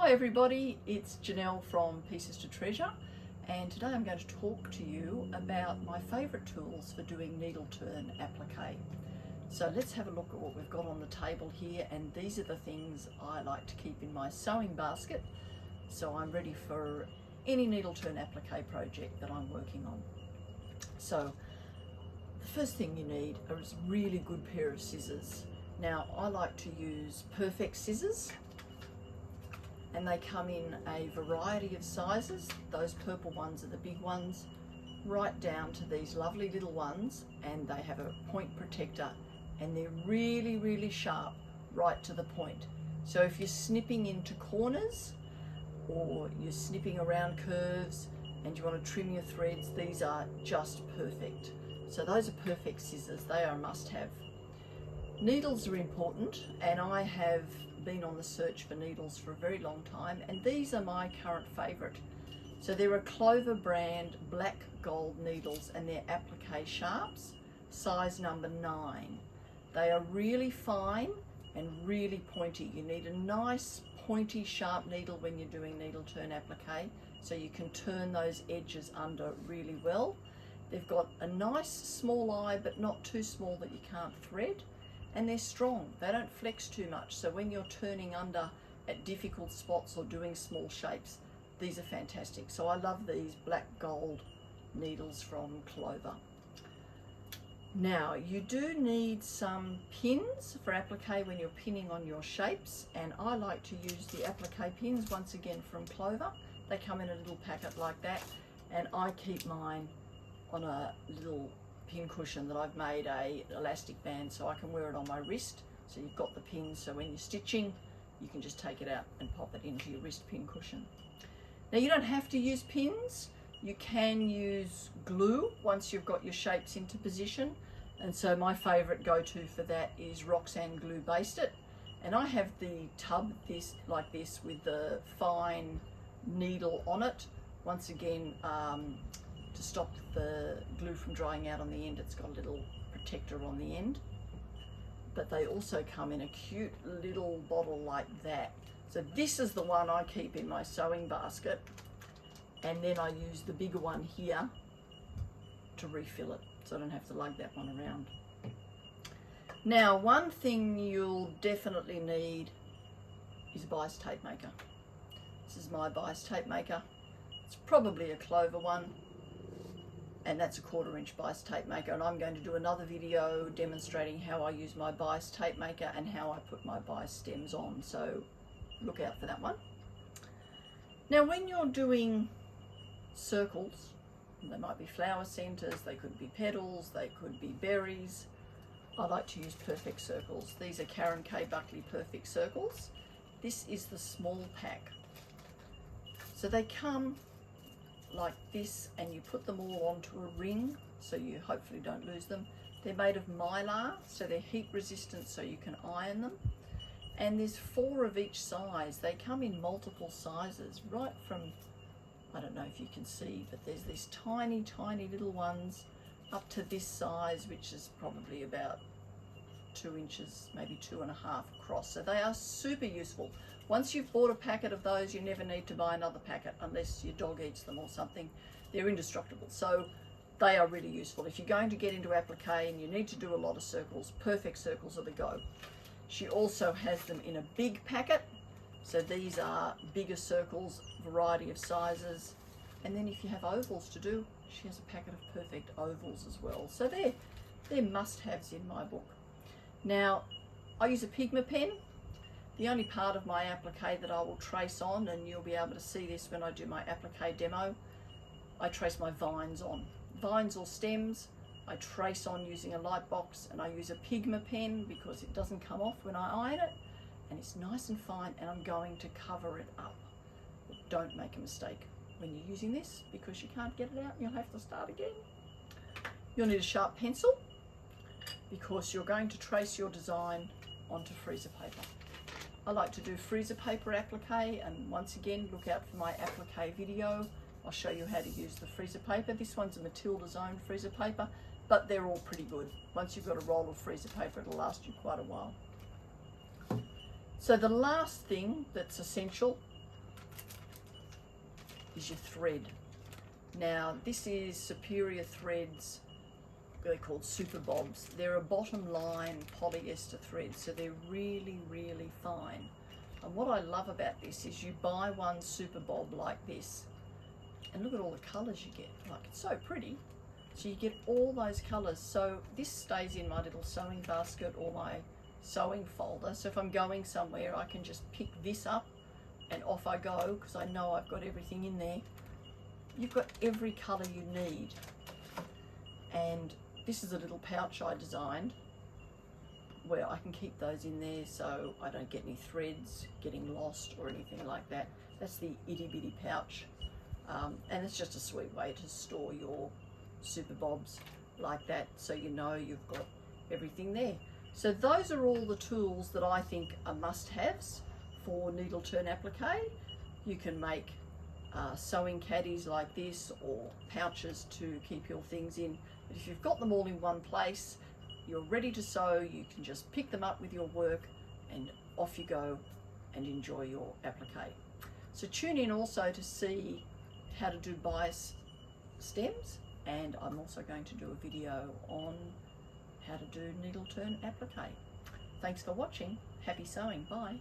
Hi everybody, it's Jenelle from Pieces to Treasure, and today I'm going to talk to you about my favourite tools for doing Needleturn Applique. So let's have a look at what we've got on the table here, and these are the things I like to keep in my sewing basket so I'm ready for any Needleturn Applique project that I'm working on. So the first thing you need is a really good pair of scissors. Now I like to use Perfect scissors, and they come in a variety of sizes. Those purple ones are the big ones, right down to these lovely little ones, and they have a point protector and they're really sharp right to the point. So if you're snipping into corners or you're snipping around curves and you want to trim your threads, these are just perfect. So those are Perfect scissors, they are a must-have. Needles are important, and I have been on the search for needles for a very long time, and these are my current favourite. So they're a Clover brand black gold needles, and they're applique sharps, size number 9. They are really fine and really pointy. You need a nice pointy sharp needle when you're doing Needleturn Applique, so you can turn those edges under really well. They've got a nice small eye, but not too small that you can't thread. And they're strong, they don't flex too much, so when you're turning under at difficult spots or doing small shapes, these are fantastic. So I love these black gold needles from Clover. Now you do need some pins for applique when you're pinning on your shapes, and I like to use the applique pins once again from Clover. They come in a little packet like that, and I keep mine on a little pin cushion that I've made a elastic band so I can wear it on my wrist. So you've got the pins, so when you're stitching you can just take it out and pop it into your wrist pin cushion. Now you don't have to use pins, you can use glue once you've got your shapes into position, and so my favourite go-to for that is Roxanne Glue Based It, and I have the tub like this with the fine needle on it. Once again, to stop the glue from drying out on the end, it's got a little protector on the end. But they also come in a cute little bottle like that. So this is the one I keep in my sewing basket, and then I use the bigger one here to refill it, so I don't have to lug that one around. Now one thing you'll definitely need is a bias tape maker. This is my bias tape maker. It's probably a Clover one, and that's a 1/4 inch bias tape maker, and I'm going to do another video demonstrating how I use my bias tape maker and how I put my bias stems on, so look out for that one. Now when you're doing circles, they might be flower centers, they could be petals, they could be berries, I like to use Perfect circles. These are Karen K. Buckley Perfect circles. This is the small pack. So they come like this, and you put them all onto a ring so you hopefully don't lose them. They're made of mylar, so they're heat resistant, so you can iron them, and there's 4 of each size. They come in multiple sizes, right from, I don't know if you can see, but there's these tiny little ones up to this size, which is probably about 2 inches, maybe 2.5 across. So they are super useful. Once you've bought a packet of those, you never need to buy another packet unless your dog eats them or something. They're indestructible, so they are really useful. If you're going to get into applique and you need to do a lot of circles, Perfect circles are the go. She also has them in a big packet, so these are bigger circles, variety of sizes, and then if you have ovals to do, she has a packet of Perfect ovals as well. So they're must-haves in my book. Now I use a Pigma pen. The only part of my applique that I will trace on, and you'll be able to see this when I do my applique demo, I trace my vines on. Vines or stems, I trace on using a light box, and I use a Pigma pen because it doesn't come off when I iron it, and it's nice and fine, and I'm going to cover it up. But don't make a mistake when you're using this, because you can't get it out and you'll have to start again. You'll need a sharp pencil because you're going to trace your design onto freezer paper. I like to do freezer paper applique, and once again look out for my applique video. I'll show you how to use the freezer paper. This one's a Matilda's own freezer paper, but they're all pretty good. Once you've got a roll of freezer paper, it'll last you quite a while. So the last thing that's essential is your thread. Now this is Superior Threads, they're called Super Bobs. They're a bottom line polyester thread, so they're really, really fine. And what I love about this is you buy one Super Bob like this, and look at all the colours you get. Like, it's so pretty. So you get all those colours. So this stays in my little sewing basket or my sewing folder. So if I'm going somewhere, I can just pick this up and off I go, because I know I've got everything in there. You've got every colour you need. And this is a little pouch I designed where I can keep those in there so I don't get any threads getting lost or anything like that. That's the itty bitty pouch. And it's just a sweet way to store your Super Bobs like that, so you know you've got everything there. So those are all the tools that I think are must-haves for Needleturn Applique. You can make sewing caddies like this, or pouches to keep your things in. But if you've got them all in one place, you're ready to sew, you can just pick them up with your work and off you go and enjoy your applique. So tune in also to see how to do bias stems, and I'm also going to do a video on how to do Needleturn Applique. Thanks for watching. Happy sewing. Bye.